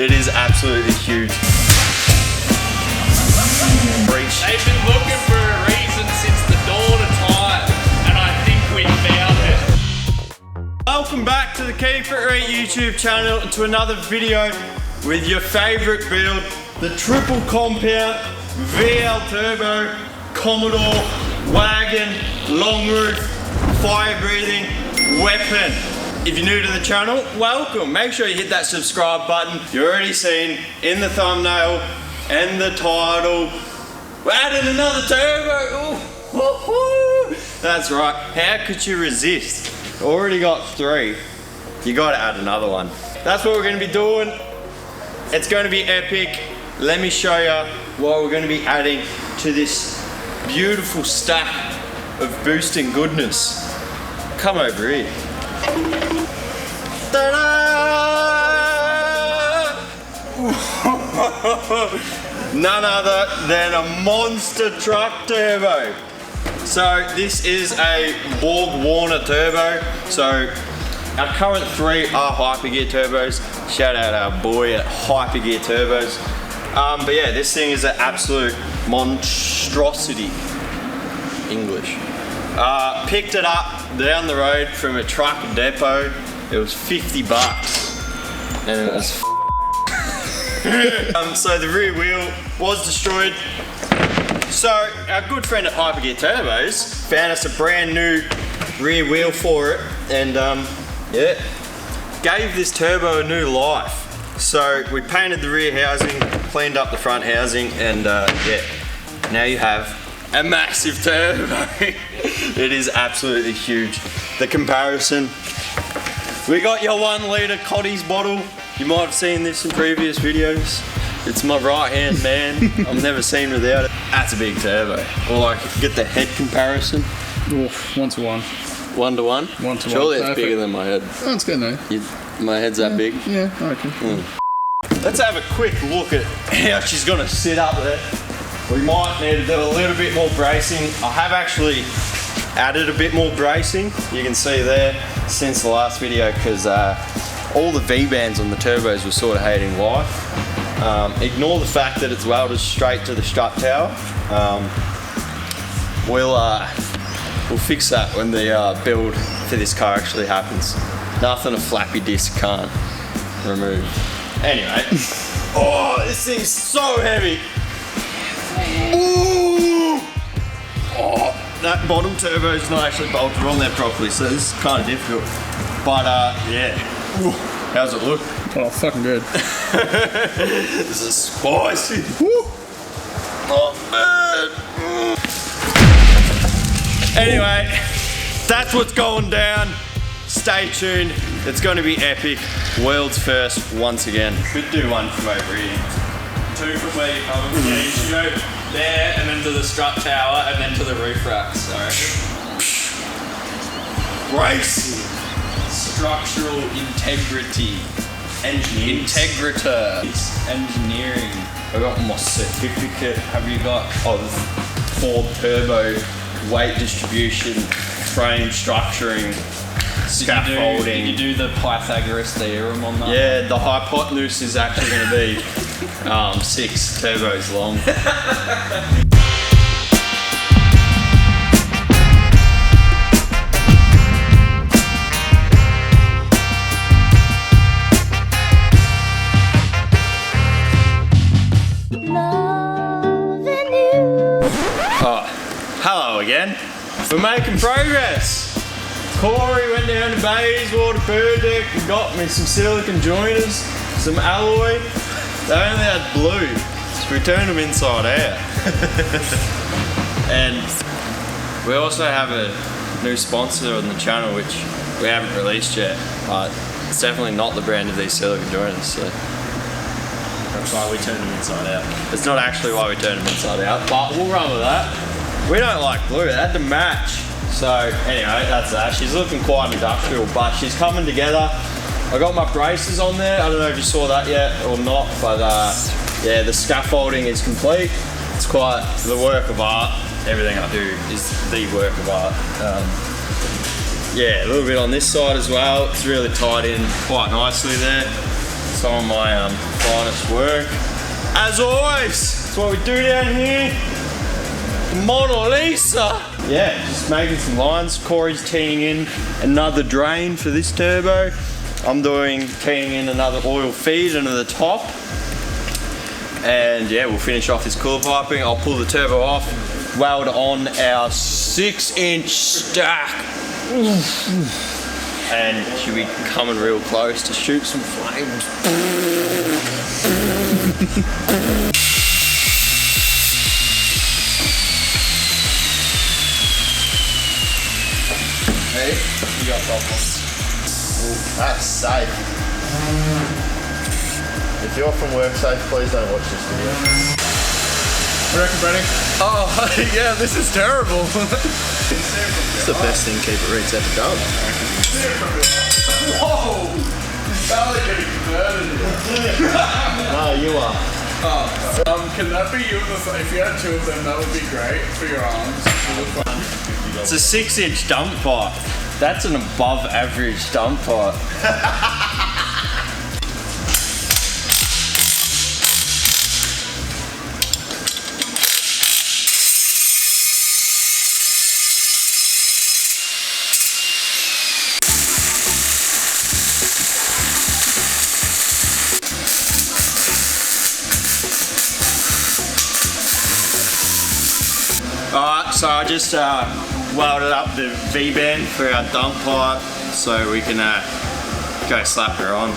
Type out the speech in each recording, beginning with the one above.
It is absolutely huge. They've been looking for a reason since the dawn of time, and I think we found it. Welcome back to the Keep It Reet YouTube channel and to another video with your favourite build, the triple compound VL Turbo Commodore Wagon long roof fire breathing weapon. If you're new to the channel, welcome. Make sure you hit that subscribe button. You're already seen in the thumbnail and the title. We're adding another turbo. Ooh. That's right. How could you resist? Already got 3. You gotta add another one. That's what we're gonna be doing. It's gonna be epic. Let me show you what we're gonna be adding to this beautiful stack of boosting goodness. Come over here. None other than a monster truck turbo. So this is a Borg Warner turbo. So our current 3 are Hypergear turbos. Shout out our boy at Hypergear Turbos. But yeah, this thing is an absolute monstrosity. English. Picked it up down the road from a truck depot. It was 50 bucks. And it was so the rear wheel was destroyed. So our good friend at Hypergear Turbos found us a brand new rear wheel for it, and yeah, gave this turbo a new life. So we painted the rear housing, cleaned up the front housing, and yeah, now you have a massive turbo. It is absolutely huge. The comparison. We got your 1 litre Cotties bottle. You might have seen this in previous videos. It's my right hand man. I've never seen without it. That's a big turbo. Or like, get the head comparison. Oof, 1 to 1. 1 to 1? 1 to 1. Surely it's bigger than my head. Oh, it's good though. My head's that big? Yeah, I reckon. Let's have a quick look at how she's gonna sit up there. We might need to do a little bit more bracing. I have actually added a bit more bracing. You can see there since the last video, because all the V-bands on the turbos were sort of hating life. Ignore the fact that it's welded straight to the strut tower. We'll fix that when the build for this car actually happens. Nothing a flappy disc can't remove. Anyway, oh, this thing's so heavy. Ooh. Oh, that bottom turbo is not actually bolted on there properly, so this is kind of difficult. But yeah, ooh, how's it look? Oh, fucking good. This is spicy. Woo. Not bad. Anyway, that's what's going down. Stay tuned. It's going to be epic. World's first once again. Could do one from over here. 2 from where you come from. Yeah, you should go there and then to the strut tower and then to the roof rack. So Racing. Structural integrity. Integrita. Engineering. I got my certificate. Have you got? Oh, the Ford Turbo weight distribution, frame structuring, scaffolding. Did you do the Pythagoras theorem on that? Yeah, the hypotenuse is actually going to be 6 turbos long. Hello again. We're making progress. Corey went down to Bayswater Burdeck and got me some silicon joiners, some alloy. They only had blue, so we turned them inside out. And we also have a new sponsor on the channel, which we haven't released yet, but it's definitely not the brand of these silicon joiners. So That's why we turned them inside out. it's not actually why we turned them inside out, but we'll run with that. We don't like blue, they had to match. So anyway, that's that. She's looking quite industrial, but she's coming together. I got my braces on there. I don't know if you saw that yet or not, but yeah, the scaffolding is complete. It's quite the work of art. Everything I do is the work of art. Yeah, a little bit on this side as well. It's really tied in quite nicely there. some of my finest work. As always, that's what we do down here. Mona Lisa. Yeah, just making some lines. Corey's teeing in another drain for this turbo. I'm teeing in another oil feed into the top. And yeah, we'll finish off this cooler piping. I'll pull the turbo off, weld on our 6-inch stack. And she'll be coming real close to shoot some flames. Hey, you got problems. Ooh, that's safe. If you're from WorkSafe, please don't watch this video. What do you reckon, Brenny? Oh, yeah, this is terrible. It's the best thing Keep It Reet's ever done. Whoa! You sound like getting converted. No, you are. Can that be you? If you had two of them, that would be great for your arms. It's a 6-inch dump pipe. That's an above average dump pipe. Alright, so I just welded up the V-band for our dump pipe so we can go slap her on.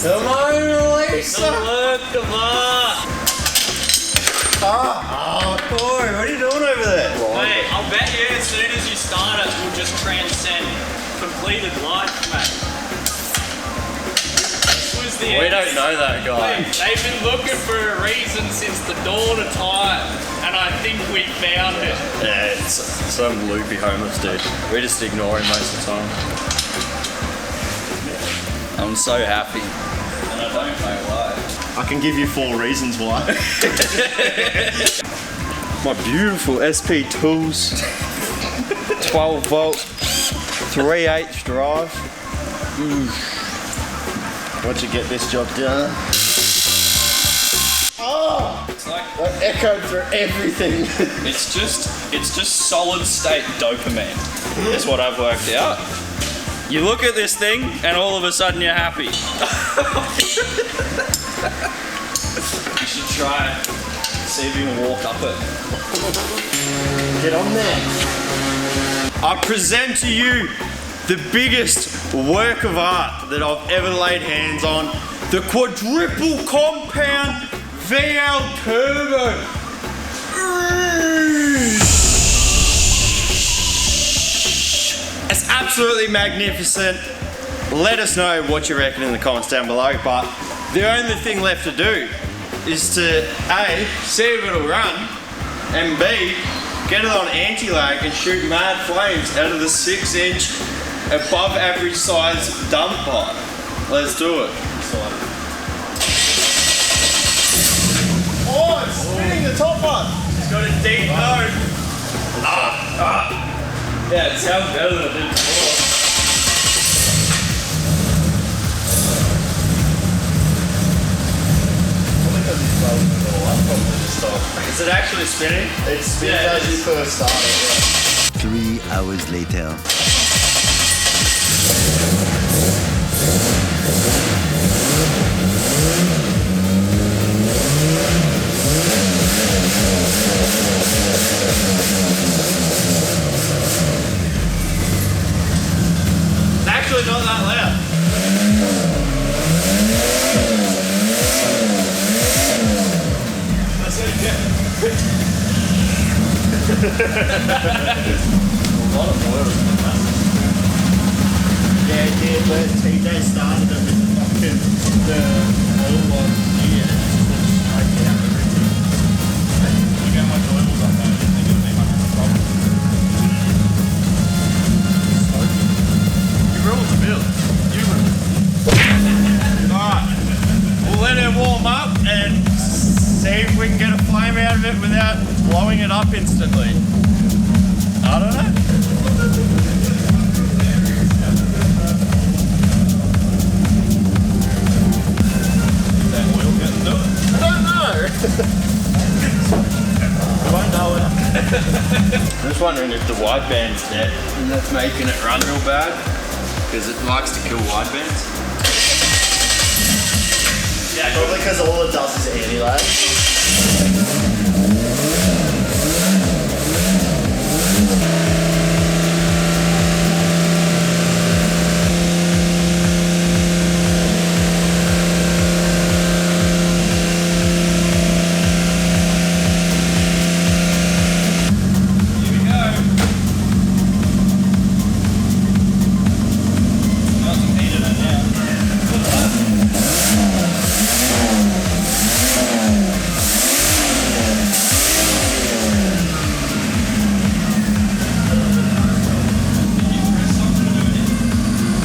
Come on, Lisa! Come on! Oh, Corey, what are you doing over there? Mate, I'll bet you as soon as you start it, we'll just transcend completed life, mate. We don't know that guy. They've been looking for a reason since the dawn of time, and I think we found it. Yeah, it's some loopy homeless dude. We just ignore him most of the time. I'm so happy. And I don't know why. I can give you 4 reasons why. My beautiful SP tools. 12 volt, 3/8 drive. Once you get this job done. Oh! It's like I echoed through everything. it's just solid state dopamine. That's what I've worked out. You look at this thing, and all of a sudden you're happy. You should try it. See if you can walk up it. Get on there. I present to you the biggest work of art that I've ever laid hands on. The quadruple compound VL Turbo. It's absolutely magnificent. Let us know what you reckon in the comments down below, but the only thing left to do is to A, see if it'll run, and B, get it on anti-lag and shoot mad flames out of the 6-inch above average size dump pipe. Let's do it. Oh, it's spinning the top one. It's got a deep note. Yeah, it sounds better than it did before. Is it actually spinning? It spins as you first start it. 3 hours later. It's actually not that loud. That's it, yeah. A lot of oil. Yeah, it did, but TJ started it with the fucking oil one here. Straight down everything. Look how much oil was on that. I didn't think it would be much of a problem. You ruined the build. You ruined it. Alright. We'll let it warm up and see if we can get a flame out of it without blowing it up instantly. I'm just wondering if the wideband's dead and that's making it run real bad because it likes to kill widebands. Yeah, probably because all it does is anti-lag.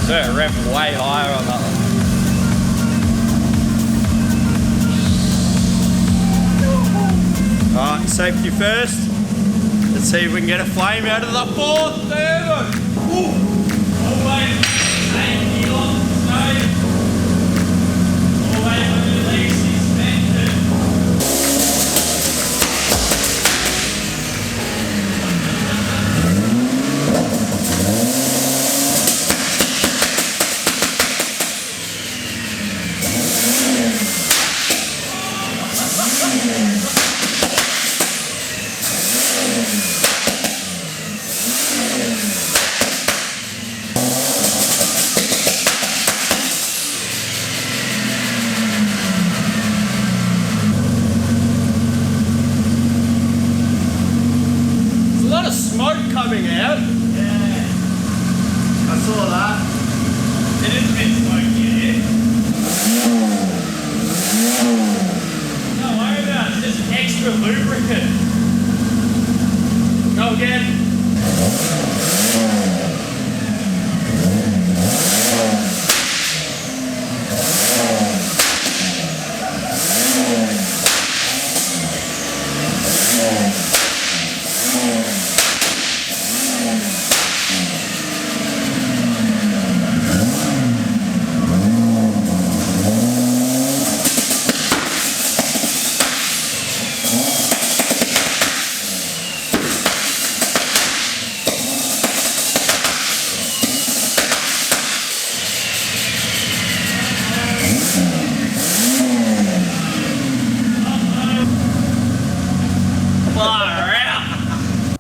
So it revved way higher on that one. Alright, safety first. Let's see if we can get a flame out of the fourth turbo. Always safety on stage. Always release suspension. There's a lot of smoke coming out. Yeah. I saw that. It is a bit smoky here. Don't worry about it, just extra lubricant. Go again.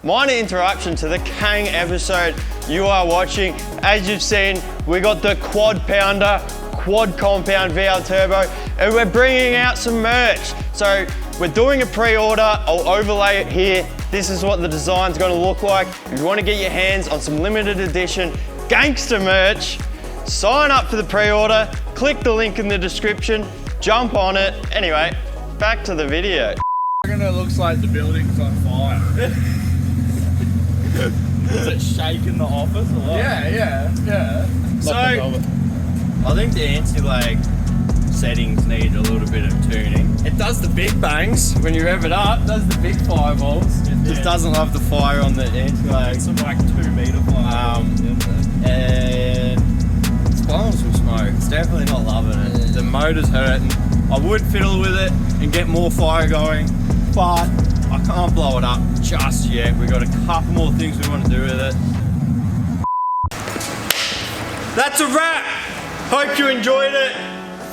Minor interruption to the Kang episode you are watching. As you've seen, we got the quad pounder, quad compound VL turbo, and we're bringing out some merch. So we're doing a pre-order. I'll overlay it here. This is what the design's gonna look like. If you wanna get your hands on some limited edition gangster merch, sign up for the pre-order, click the link in the description, jump on it. Anyway, back to the video. I reckon it looks like the building's on fire. Is it shaking the office or what? Yeah. So, I think the anti-lag settings need a little bit of tuning. It does the big bangs when you rev it up, does the big fireballs. It just doesn't love the fire on the anti-lag. Some like 2 meter fire. And it's blowing some smoke. It's definitely not loving it. The motor's hurting. I would fiddle with it and get more fire going, but I can't blow it up just yet. We've got a couple more things we want to do with it. That's a wrap. Hope you enjoyed it.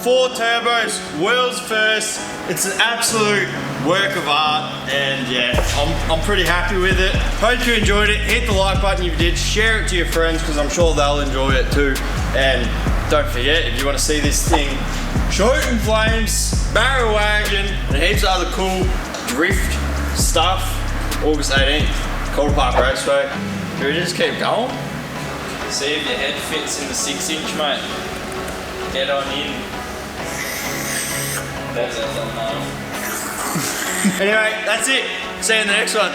4 turbos, world's first. It's an absolute work of art, and yeah, I'm pretty happy with it. Hope you enjoyed it. Hit the like button if you did. Share it to your friends because I'm sure they'll enjoy it too. And don't forget, if you want to see this thing shooting flames, barrel wagon, and heaps of other cool drift stuff, August 18th, Calder Park Raceway. Should we just keep going? See if your head fits in the 6-inch, mate. Get on in. That's it. Anyway, that's it. See you in the next one.